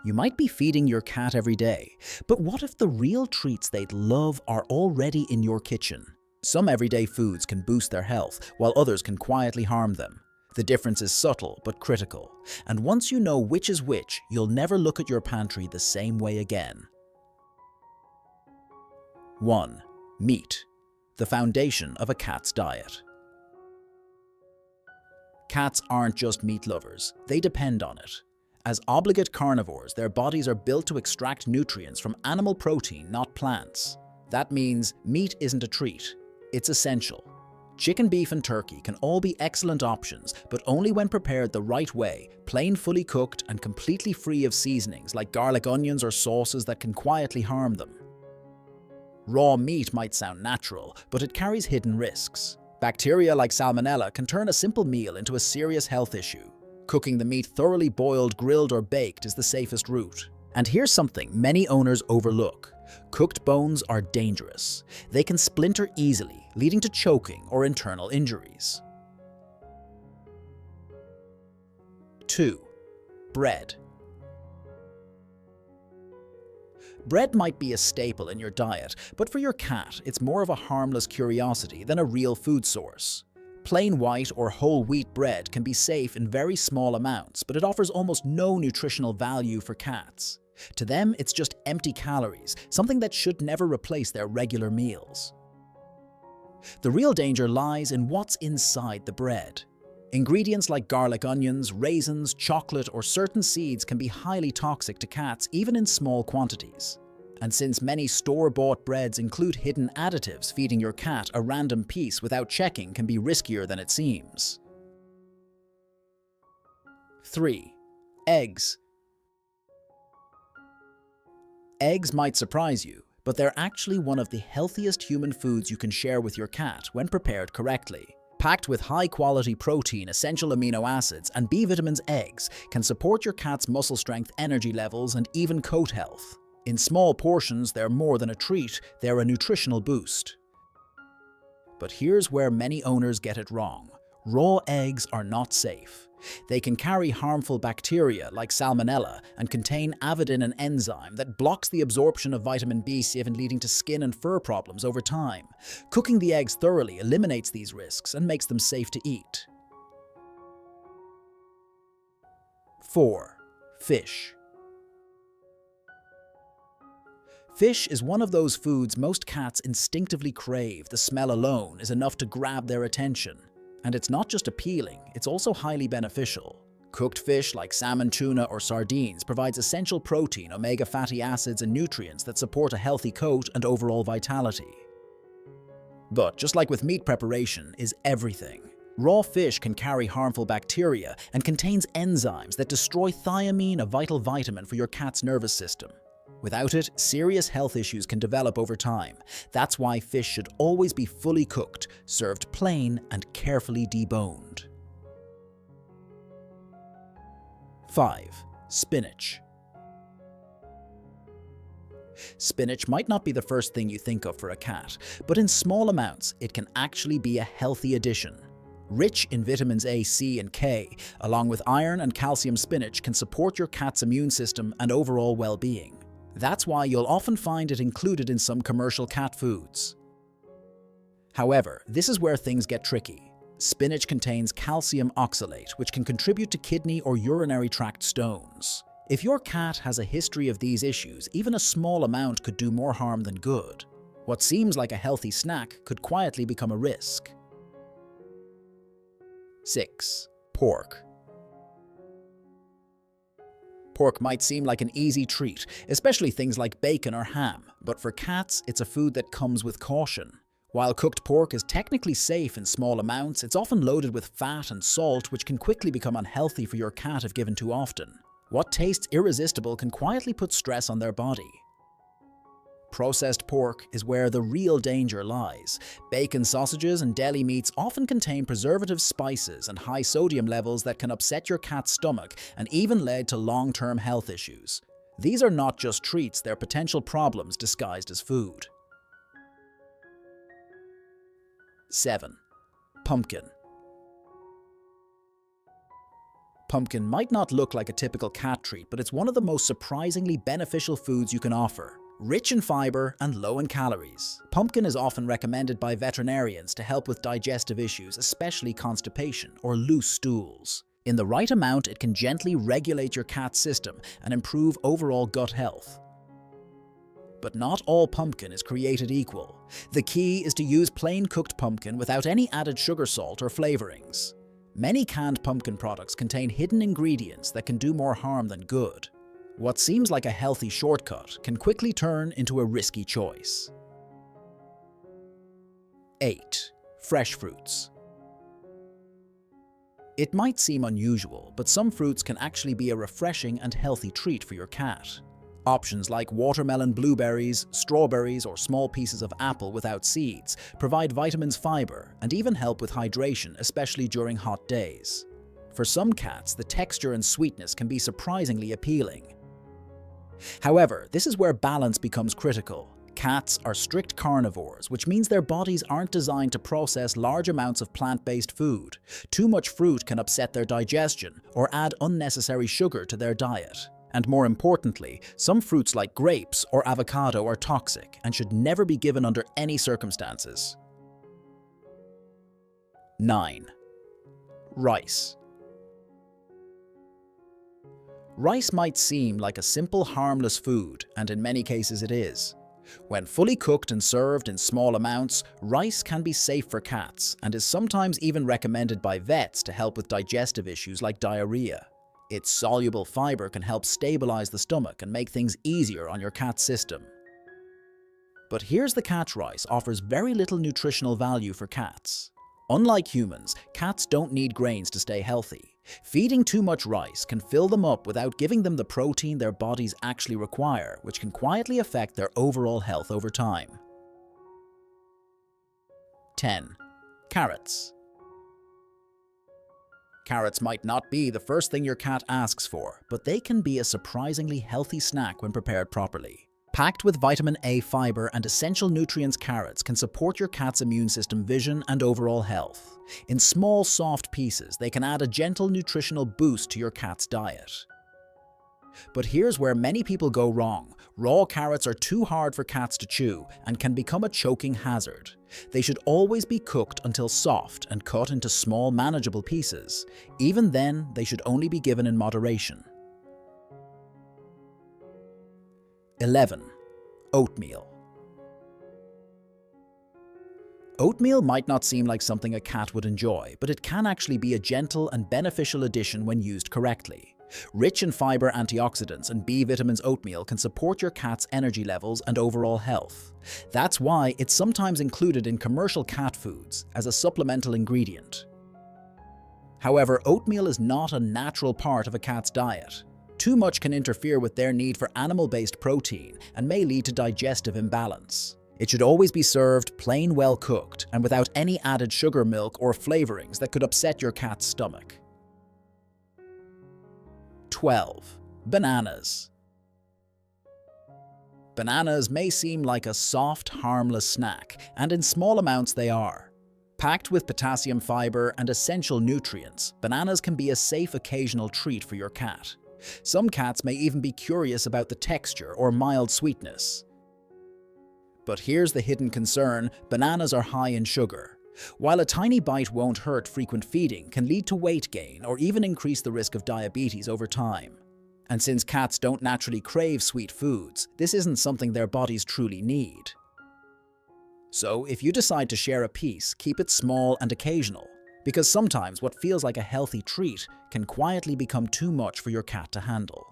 You might be feeding your cat every day, but what if the real treats they'd love are already in your kitchen? Some everyday foods can boost their health, while others can quietly harm them. The difference is subtle but critical, and once you know which is which, you'll never look at your pantry the same way again. 1. Meat, the foundation of a cat's diet. Cats aren't just meat lovers, they depend on it. As obligate carnivores, their bodies are built to extract nutrients from animal protein, not plants. That means meat isn't a treat, it's essential. Chicken, beef, and turkey can all be excellent options, but only when prepared the right way, plain, fully cooked, and completely free of seasonings like garlic, onions, or sauces that can quietly harm them. Raw meat might sound natural, but it carries hidden risks. Bacteria like salmonella can turn a simple meal into a serious health issue. Cooking the meat thoroughly boiled, grilled, or baked is the safest route. And here's something many owners overlook. Cooked bones are dangerous. They can splinter easily, leading to choking or internal injuries. 2. Bread. Bread might be a staple in your diet, but for your cat, it's more of a harmless curiosity than a real food source. Plain white or whole wheat bread can be safe in very small amounts, but it offers almost no nutritional value for cats. To them, it's just empty calories, something that should never replace their regular meals. The real danger lies in what's inside the bread. Ingredients like garlic, onions, raisins, chocolate, or certain seeds can be highly toxic to cats even in small quantities. And since many store-bought breads include hidden additives, feeding your cat a random piece without checking can be riskier than it seems. 3. Eggs. Eggs might surprise you, but they're actually one of the healthiest human foods you can share with your cat when prepared correctly. Packed with high-quality protein, essential amino acids, and B vitamins, eggs can support your cat's muscle strength, energy levels, and even coat health. In small portions, they're more than a treat, they're a nutritional boost. But here's where many owners get it wrong. Raw eggs are not safe. They can carry harmful bacteria like salmonella and contain avidin, an enzyme that blocks the absorption of vitamin B7, leading to skin and fur problems over time. Cooking the eggs thoroughly eliminates these risks and makes them safe to eat. 4. Fish. Fish is one of those foods most cats instinctively crave. The smell alone is enough to grab their attention. And it's not just appealing, it's also highly beneficial. Cooked fish like salmon, tuna, or sardines provides essential protein, omega fatty acids, and nutrients that support a healthy coat and overall vitality. But just like with meat, preparation is everything. Raw fish can carry harmful bacteria and contains enzymes that destroy thiamine, a vital vitamin for your cat's nervous system. Without it, serious health issues can develop over time. That's why fish should always be fully cooked, served plain, and carefully deboned. 5. Spinach. Spinach might not be the first thing you think of for a cat, but in small amounts, it can actually be a healthy addition. Rich in vitamins A, C, and K, along with iron and calcium, spinach can support your cat's immune system and overall well-being. That's why you'll often find it included in some commercial cat foods. However, this is where things get tricky. Spinach contains calcium oxalate, which can contribute to kidney or urinary tract stones. If your cat has a history of these issues, even a small amount could do more harm than good. What seems like a healthy snack could quietly become a risk. 6. Pork. Pork might seem like an easy treat, especially things like bacon or ham, but for cats, it's a food that comes with caution. While cooked pork is technically safe in small amounts, it's often loaded with fat and salt, which can quickly become unhealthy for your cat if given too often. What tastes irresistible can quietly put stress on their body. Processed pork is where the real danger lies. Bacon, sausages, and deli meats often contain preservative spices and high sodium levels that can upset your cat's stomach and even lead to long-term health issues. These are not just treats, they're potential problems disguised as food. 7. Pumpkin. Pumpkin might not look like a typical cat treat, but it's one of the most surprisingly beneficial foods you can offer. Rich in fiber and low in calories, pumpkin is often recommended by veterinarians to help with digestive issues, especially constipation or loose stools. In the right amount, it can gently regulate your cat's system and improve overall gut health. But not all pumpkin is created equal. The key is to use plain cooked pumpkin without any added sugar, salt, or flavorings. Many canned pumpkin products contain hidden ingredients that can do more harm than good. What seems like a healthy shortcut can quickly turn into a risky choice. 8. Fresh fruits. It might seem unusual, but some fruits can actually be a refreshing and healthy treat for your cat. Options like watermelon, blueberries, strawberries, or small pieces of apple without seeds provide vitamins, fiber, and even help with hydration, especially during hot days. For some cats, the texture and sweetness can be surprisingly appealing. However, this is where balance becomes critical. Cats are strict carnivores, which means their bodies aren't designed to process large amounts of plant-based food. Too much fruit can upset their digestion or add unnecessary sugar to their diet. And more importantly, some fruits like grapes or avocado are toxic and should never be given under any circumstances. 9. Rice. Rice might seem like a simple, harmless food, and in many cases it is. When fully cooked and served in small amounts, rice can be safe for cats and is sometimes even recommended by vets to help with digestive issues like diarrhea. Its soluble fiber can help stabilize the stomach and make things easier on your cat's system. But here's the catch: rice offers very little nutritional value for cats. Unlike humans, cats don't need grains to stay healthy. Feeding too much rice can fill them up without giving them the protein their bodies actually require, which can quietly affect their overall health over time. 10. Carrots. Carrots might not be the first thing your cat asks for, but they can be a surprisingly healthy snack when prepared properly. Packed with vitamin A, fiber, and essential nutrients, carrots can support your cat's immune system, vision, and overall health. In small, soft pieces, they can add a gentle nutritional boost to your cat's diet. But here's where many people go wrong. Raw carrots are too hard for cats to chew and can become a choking hazard. They should always be cooked until soft and cut into small, manageable pieces. Even then, they should only be given in moderation. 11. Oatmeal. Oatmeal might not seem like something a cat would enjoy, but it can actually be a gentle and beneficial addition when used correctly. Rich in fiber, antioxidants, and B vitamins, oatmeal can support your cat's energy levels and overall health. That's why it's sometimes included in commercial cat foods as a supplemental ingredient. However, oatmeal is not a natural part of a cat's diet. Too much can interfere with their need for animal-based protein and may lead to digestive imbalance. It should always be served plain, well cooked, and without any added sugar, milk, or flavorings that could upset your cat's stomach. 12. Bananas. Bananas may seem like a soft, harmless snack, and in small amounts they are. Packed with potassium, fiber, and essential nutrients, bananas can be a safe occasional treat for your cat. Some cats may even be curious about the texture or mild sweetness. But here's the hidden concern: bananas are high in sugar. While a tiny bite won't hurt, frequent feeding can lead to weight gain or even increase the risk of diabetes over time. And since cats don't naturally crave sweet foods, this isn't something their bodies truly need. So if you decide to share a piece, keep it small and occasional, because sometimes what feels like a healthy treat can quietly become too much for your cat to handle.